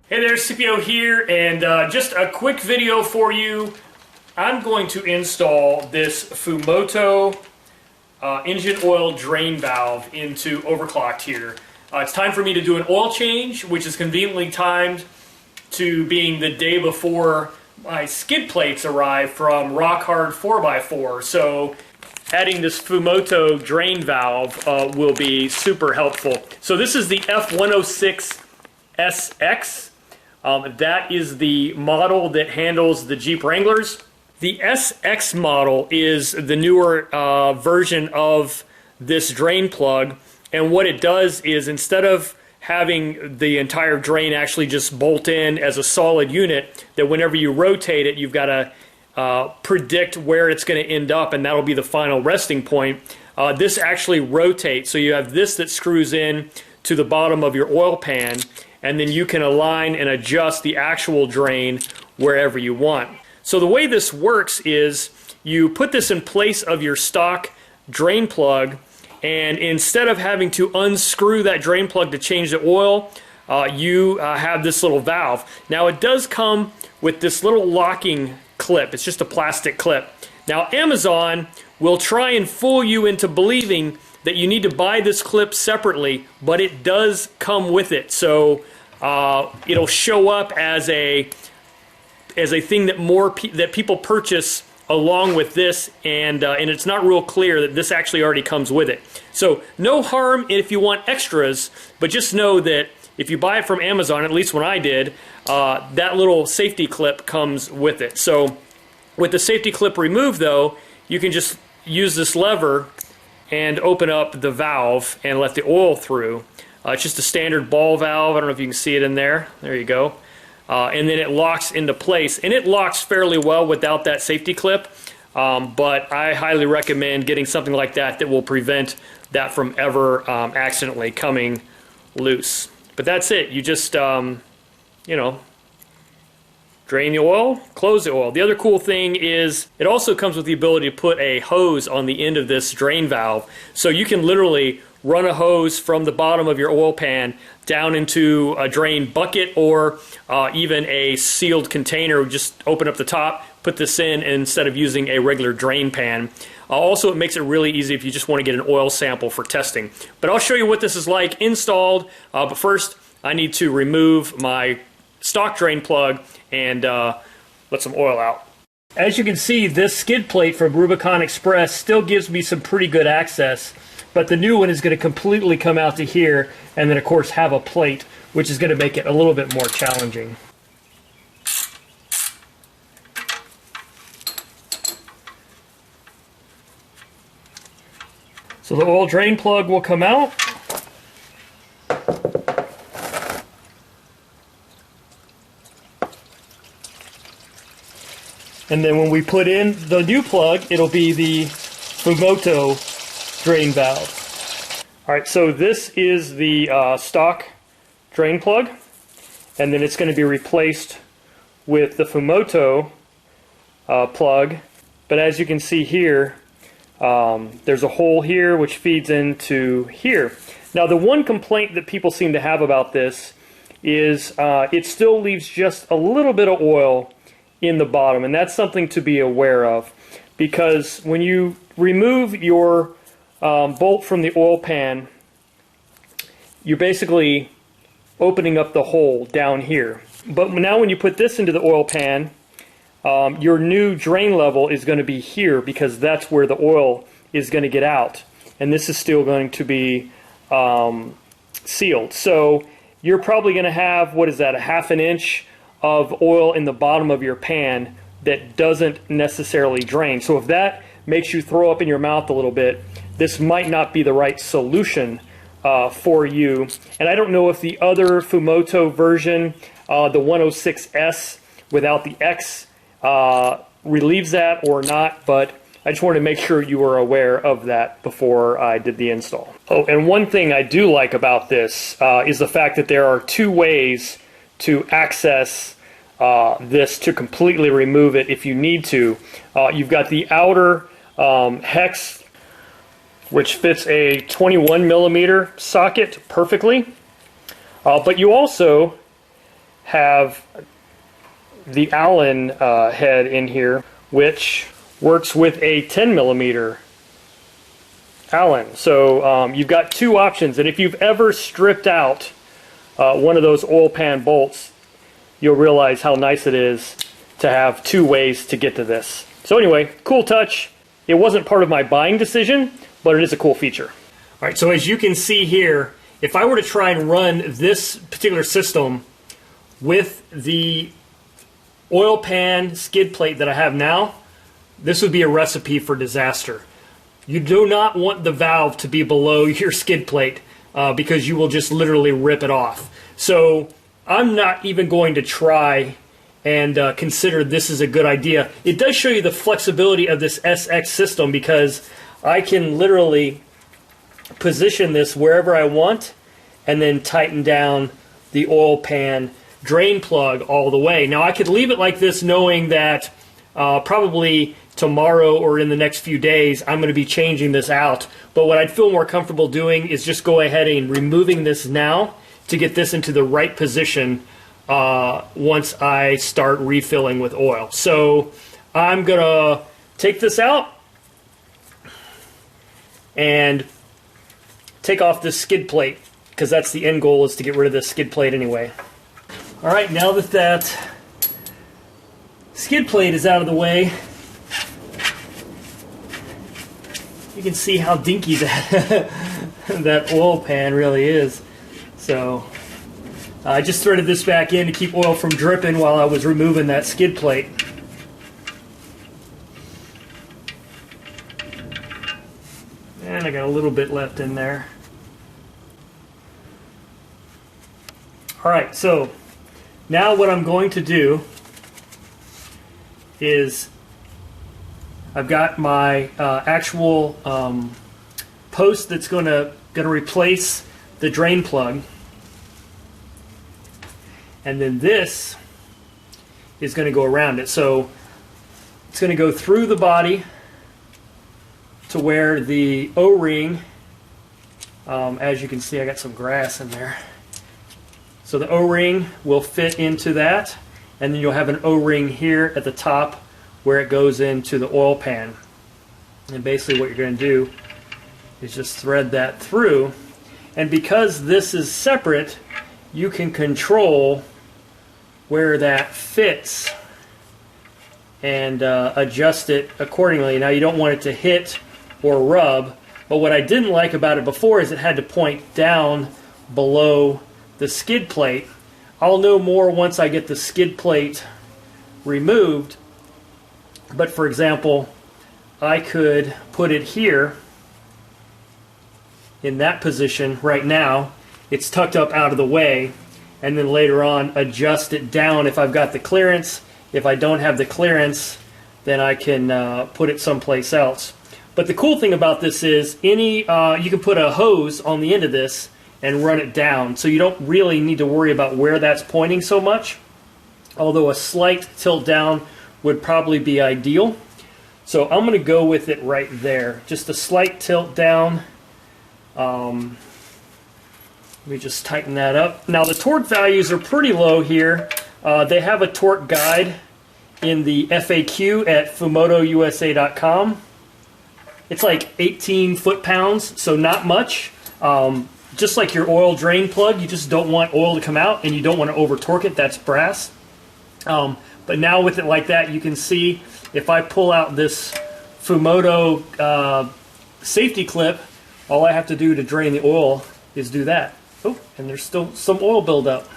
Hey there, Scipio here, and just a quick video for you. I'm going to install this Fumoto engine oil drain valve into overclocked here. It's time for me to do an oil change, which is conveniently timed to being the day before my skid plates arrive from rock hard 4x4. So adding this Fumoto drain valve will be super helpful. So this is the F106SX. That is the model that handles the Jeep Wranglers. The SX model is the newer version of this drain plug, and what it does is instead of having the entire drain actually just bolt in as a solid unit, that whenever you rotate it, you've got to predict where it's going to end up, and that'll be the final resting point. This actually rotates, so you have this that screws in to the bottom of your oil pan, and then you can align and adjust the actual drain wherever you want. So the way this works is you put this in place of your stock drain plug, and instead of having to unscrew that drain plug to change the oil, you have this little valve. Now it does come with this little locking clip. It's just a plastic clip. Now Amazon will try and fool you into believing that you need to buy this clip separately, but it does come with it. So it'll show up as a thing that that people purchase along with this, and it's not real clear that this actually already comes with it. So no harm if you want extras, but just know that if you buy it from Amazon, at least when I did, that little safety clip comes with it. So with the safety clip removed though, you can just use this lever and open up the valve and let the oil through. It's just a standard ball valve. I don't know if you can see it in there. There you go. And then it locks into place. And it locks fairly well without that safety clip. But I highly recommend getting something like that that will prevent that from ever accidentally coming loose. But that's it. You just, you know, drain the oil, close the oil. The other cool thing is it also comes with the ability to put a hose on the end of this drain valve. So you can literally run a hose from the bottom of your oil pan down into a drain bucket, or even a sealed container. Just open up the top, put this in, instead of using a regular drain pan. Also, it makes it really easy if you just want to get an oil sample for testing. But I'll show you what this is like installed. But first, I need to remove my stock drain plug and let some oil out. As you can see, this skid plate from Rubicon Express still gives me some pretty good access, but the new one is going to completely come out to here, and then of course have a plate, which is going to make it a little bit more challenging. So the oil drain plug will come out. And then when we put in the new plug, it'll be the Fumoto drain valve. Alright, so this is the stock drain plug, and then it's going to be replaced with the Fumoto plug. But as you can see here, there's a hole here which feeds into here. Now the one complaint that people seem to have about this is it still leaves just a little bit of oil in the bottom, and that's something to be aware of, because when you remove your bolt from the oil pan, you're basically opening up the hole down here. But now when you put this into the oil pan, your new drain level is going to be here, because that's where the oil is going to get out, and this is still going to be sealed. So you're probably going to have, what is that, a ½ inch of oil in the bottom of your pan that doesn't necessarily drain. So if that makes you throw up in your mouth a little bit, this might not be the right solution for you. And I don't know if the other Fumoto version, the 106S without the X, relieves that or not, but I just wanted to make sure you were aware of that before I did the install. Oh, and one thing I do like about this is the fact that there are two ways to access this to completely remove it if you need to. You've got the outer hex, which fits a 21mm socket perfectly, but you also have the Allen head in here, which works with a 10 millimeter Allen. So you've got two options, and if you've ever stripped out one of those oil pan bolts, you'll realize how nice it is to have two ways to get to this. So anyway, cool touch. It wasn't part of my buying decision, but it is a cool feature. All right, so as you can see here, if I were to try and run this particular system with the oil pan skid plate that I have now, this would be a recipe for disaster. You do not want the valve to be below your skid plate because you will just literally rip it off. So I'm not even going to try and consider this is a good idea. It does show you the flexibility of this SX system because I can literally position this wherever I want and then tighten down the oil pan drain plug all the way. Now I could leave it like this knowing that probably tomorrow or in the next few days I'm going to be changing this out, but what I'd feel more comfortable doing is just go ahead and removing this now to get this into the right position once I start refilling with oil. So I'm gonna take this out and take off this skid plate because that's the end goal, is to get rid of this skid plate anyway. All right, now that that skid plate is out of the way, you can see how dinky that that oil pan really is. So I just threaded this back in to keep oil from dripping while I was removing that skid plate. And I got a little bit left in there. Alright, so now what I'm going to do is I've got my actual post that's going to replace the drain plug. And then this is going to go around it. So it's going to go through the body to where the O-ring, as you can see, I got some grass in there. So the O-ring will fit into that, and then you'll have an O-ring here at the top where it goes into the oil pan. And basically what you're going to do is just thread that through. And because this is separate, you can control where that fits and adjust it accordingly. Now you don't want it to hit or rub, but what I didn't like about it before is it had to point down below the skid plate. I'll know more once I get the skid plate removed, but for example, I could put it here in that position right now. It's tucked up out of the way, and then later on adjust it down if I've got the clearance. If I don't have the clearance, then I can put it someplace else. But the cool thing about this is you can put a hose on the end of this and run it down, so you don't really need to worry about where that's pointing so much, although a slight tilt down would probably be ideal. So I'm going to go with it right there, just a slight tilt down. Let me just tighten that up. Now the torque values are pretty low here. They have a torque guide in the FAQ at FumotoUSA.com. It's like 18 foot-pounds, so not much. Just like your oil drain plug, you just don't want oil to come out and you don't want to over-torque it. That's brass. But now with it like that, you can see if I pull out this Fumoto safety clip, all I have to do to drain the oil is do that. Oh, and there's still some oil buildup.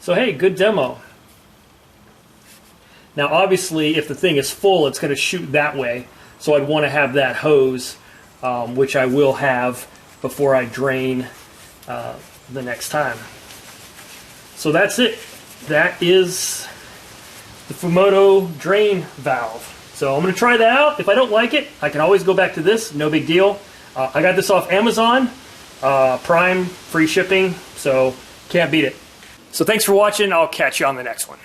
So hey, good demo. Now obviously if the thing is full, it's going to shoot that way. So I'd want to have that hose, which I will have before I drain the next time. So that's it. That is the Fumoto drain valve. So I'm going to try that out. If I don't like it, I can always go back to this. No big deal. I got this off Amazon. Prime, free shipping, so can't beat it. So thanks for watching. I'll catch you on the next one.